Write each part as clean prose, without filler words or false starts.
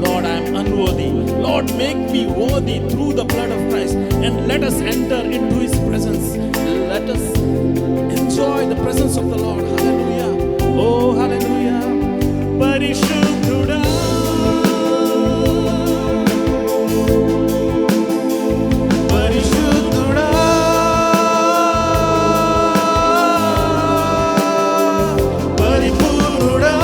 Lord, I am unworthy. Lord, make me worthy through the blood of Christ, and let us enter into His presence. Let us enjoy the presence of the Lord. Hallelujah. Oh, hallelujah. Parishuddhuda, Parishuddhuda, Paripurnuda,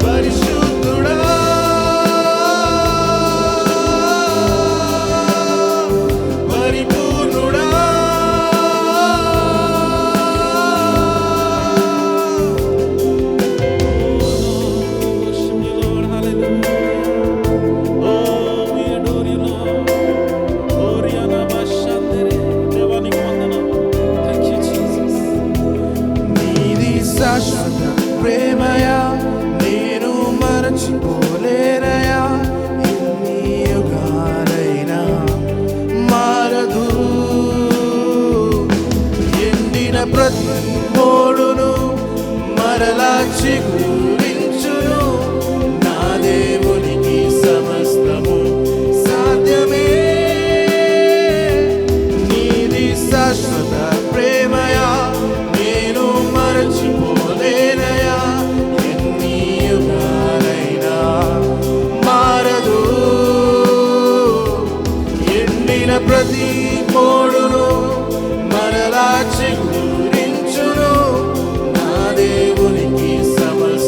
Parishuddhuda, Paripurnuda. Worship you, Lord. Hallelujah. Oh, we adore you, Lord. Oh, Rihanna Bashandere. దేవానికి వందనాలు. Thank you, Jesus. నీది శాశ్వత ప్రేమయా, నేను మరచిపోలేనయా. ఎన్ని యుగాలైనా మారదు. ఎండిన ప్రతి మోడును మరలా చిగురించును. నా దేవునికి సమస్తము సాధ్యమే. నీది శాశ్వత ప్రేమయా, నేను మరచిపోలేనయా. ఎన్ని యుగాలైనా మారదు. ఎండిన ప్రతి మోడును మరలా చిగురించును. నా దేవునికి సమస్త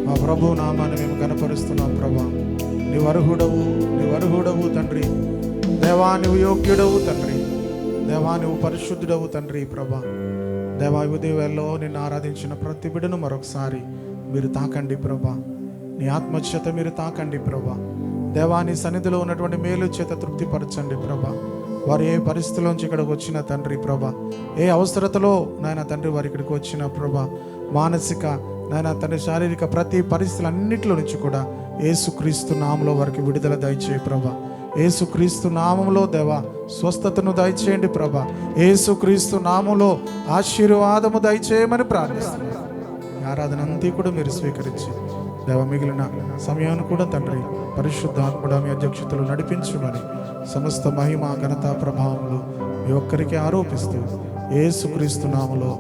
మా ప్రభు నామాన్ని మేము కనపరుస్తున్నాం ప్రభా. నీవు అర్హుడవు తండ్రి. దేవా నువ్వు యోగ్యుడవు తండ్రి. దేవా నువ్వు పరిశుద్ధుడవు తండ్రి ప్రభా. దేవా ఉదయవేళలో నిన్ను ఆరాధించిన ప్రతి బిడ్డను మరొకసారి మీరు తాకండి ప్రభా. నీ ఆత్మచేత మీరు తాకండి ప్రభా. దేవా నీ సన్నిధిలో ఉన్నటువంటి మేలు చేత తృప్తిపరచండి ప్రభా. వారు ఏ పరిస్థితిలోంచి ఇక్కడికి వచ్చిన తండ్రి ప్రభా, ఏ అవసరతలో నాయన తండ్రి వారు ఇక్కడికి వచ్చిన ప్రభా, మానసిక నాయన తండ్రి శారీరక ప్రతి పరిస్థితులన్నిటిలో నుంచి కూడా యేసుక్రీస్తు నామములో వారికి విడుదల దయచేయి ప్రభా. యేసుక్రీస్తు నామములో దేవా స్వస్థతను దయచేయండి ప్రభా. యేసుక్రీస్తు నామములో ఆశీర్వాదము దయచేయమని ప్రార్థిస్తున్నాను. ఆరాధన అంతా కూడా మీరు స్వీకరించి దేవ మిగిలిన సమయాన్ని కూడా తండ్రి పరిశుద్ధాత్ముడ మీ అధ్యక్షతలు నడిపించుమని సమస్త మహిమ ఘనత ప్రభావములు మీ ఒక్కరికి ఆరోపిస్తూ యేసుక్రీస్తు నామములో